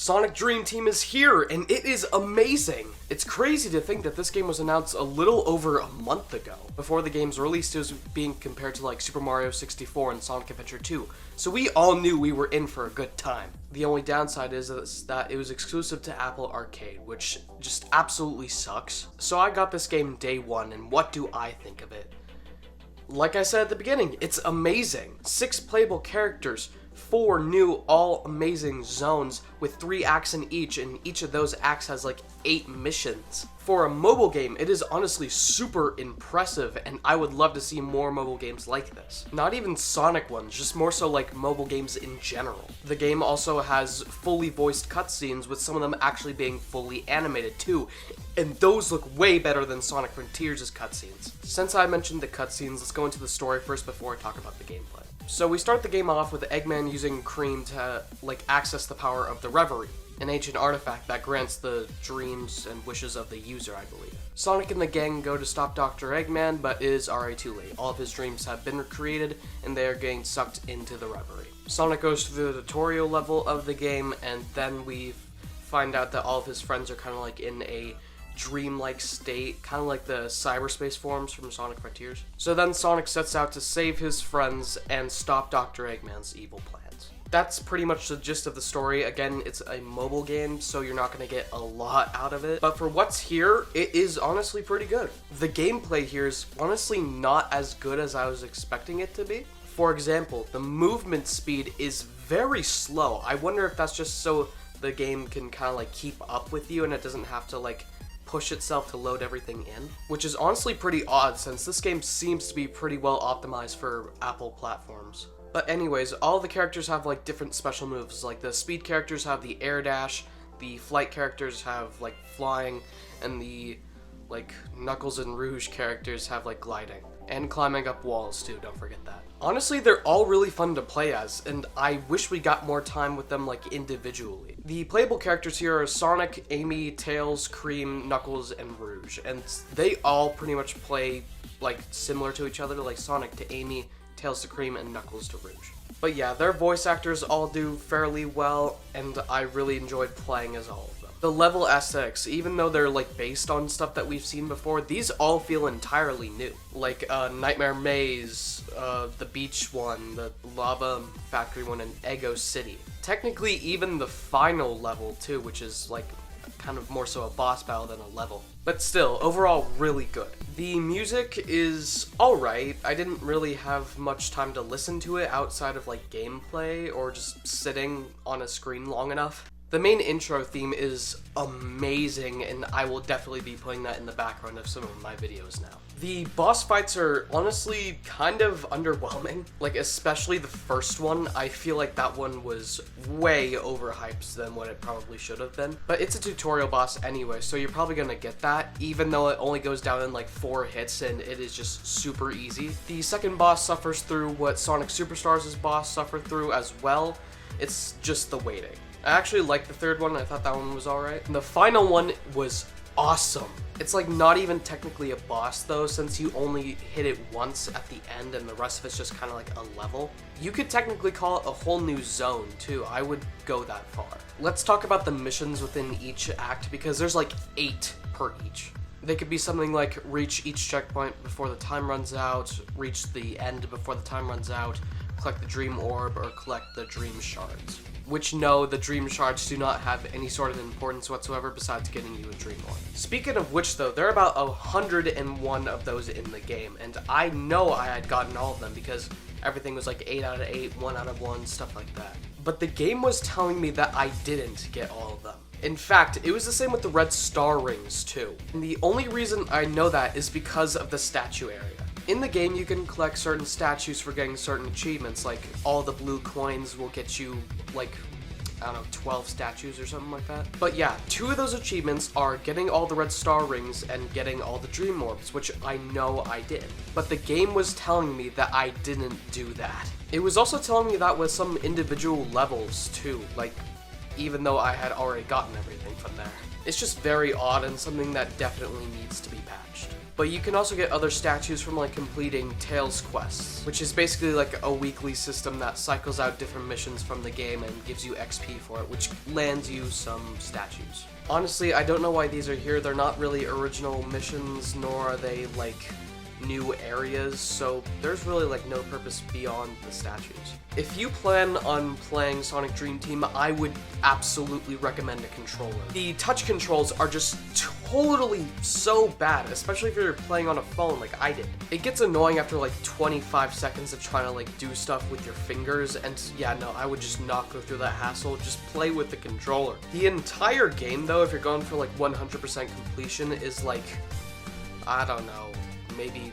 Sonic Dream Team is here, and it is amazing! It's crazy to think that this game was announced a little over a month ago. Before the game's release, it was being compared to like Super Mario 64 and Sonic Adventure 2, so we all knew we were in for a good time. The only downside is that it was exclusive to Apple Arcade, which just absolutely sucks. So I got this game day one, and what do I think of it? Like I said at the beginning, it's amazing. 6 playable characters, 4 new all-amazing zones with 3 acts in each, and each of those acts has like 8 missions. For a mobile game, it is honestly super impressive, and I would love to see more mobile games like this. Not even Sonic ones, just more so like mobile games in general. The game also has fully voiced cutscenes, with some of them actually being fully animated too, and those look way better than Sonic Frontiers' cutscenes. Since I mentioned the cutscenes, let's go into the story first before I talk about the gameplay. So we start the game off with Eggman using Cream to access the power of the Reverie, an ancient artifact that grants the dreams and wishes of the user, I believe. Sonic and the gang go to stop Dr. Eggman, but it is already too late. All of his dreams have been recreated, and they are getting sucked into the Reverie. Sonic goes through the tutorial level of the game, and then we find out that all of his friends are kind of like in a dreamlike state, kind of like the cyberspace forms from Sonic Frontiers. So then Sonic sets out to save his friends and stop Dr. Eggman's evil plans. That's pretty much the gist of the story. Again, it's a mobile game, so you're not going to get a lot out of it. But for what's here, it is honestly pretty good. The gameplay here is honestly not as good as I was expecting it to be. For example, the movement speed is very slow. I wonder if that's just so the game can kind of like keep up with you and it doesn't have to like push itself to load everything in, which is honestly pretty odd since this game seems to be pretty well optimized for Apple platforms. But anyways, all the characters have like different special moves. Like the speed characters have the air dash, the flight characters have like flying, and the like Knuckles and Rouge characters have like gliding. And climbing up walls too, don't forget that. Honestly, they're all really fun to play as, and I wish we got more time with them like individually. The playable characters here are Sonic, Amy, Tails, Cream, Knuckles, and Rouge, and they all pretty much play like similar to each other, like Sonic to Amy, Tails to Cream, and Knuckles to Rouge. But yeah, their voice actors all do fairly well, and I really enjoyed playing as all of them. The level aesthetics, even though they're like based on stuff that we've seen before, these all feel entirely new. Like Nightmare Maze, the beach one, the lava factory one, and Eggo City. Technically even the final level too, which is like kind of more so a boss battle than a level. But still, overall really good. The music is alright. I didn't really have much time to listen to it outside of like gameplay or just sitting on a screen long enough. The main intro theme is amazing, and I will definitely be putting that in the background of some of my videos now. The boss fights are honestly kind of underwhelming, like especially the first one. I feel like that one was way overhyped than what it probably should have been. But it's a tutorial boss anyway, so you're probably gonna get that, even though it only goes down in like 4 hits and it is just super easy. The second boss suffers through what Sonic Superstars' boss suffered through as well. It's just the waiting. I actually liked the third one. I thought that one was alright. The final one was awesome. It's like not even technically a boss though, since you only hit it once at the end and the rest of it's just kind of like a level. You could technically call it a whole new zone too. I would go that far. Let's talk about the missions within each act, because there's like 8 per each. They could be something like reach each checkpoint before the time runs out, reach the end before the time runs out, collect the dream orb, or collect the dream shards. Which no, the dream shards do not have any sort of importance whatsoever besides getting you a dream orb. Speaking of which though, there are about 101 of those in the game, and I know I had gotten all of them because everything was like 8 out of 8, 1 out of 1, stuff like that. But the game was telling me that I didn't get all of them. In fact, it was the same with the red star rings too. And the only reason I know that is because of the statue area. In the game, you can collect certain statues for getting certain achievements, like all the blue coins will get you, like, I don't know, 12 statues or something like that. But yeah, 2 of those achievements are getting all the red star rings and getting all the dream orbs, which I know I did. But the game was telling me that I didn't do that. It was also telling me that with some individual levels too, like, even though I had already gotten everything from there. It's just very odd and something that definitely needs to be patched. But you can also get other statues from like completing Tails quests, which is basically like a weekly system that cycles out different missions from the game and gives you XP for it, which lands you some statues. Honestly, I don't know why these are here. They're not really original missions, nor are they like new areas, so there's really like no purpose beyond the statues. If you plan on playing Sonic Dream Team, I would absolutely recommend a controller. The touch controls are just totally so bad, especially if you're playing on a phone like I did. It gets annoying after like 25 seconds of trying to like do stuff with your fingers, and yeah, no, I would just not go through that hassle. Just play with the controller. The entire game though, if you're going for like 100% completion, is like, I don't know, maybe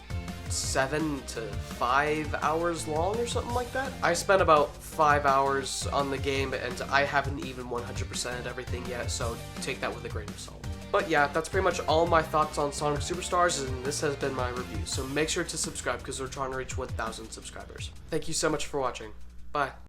7 to 5 hours long or something like that. I spent about 5 hours on the game and I haven't even 100%ed everything yet, so take that with a grain of salt. But yeah, that's pretty much all my thoughts on Sonic Superstars, and this has been my review, so make sure to subscribe because we're trying to reach 1,000 subscribers. Thank you so much for watching. Bye.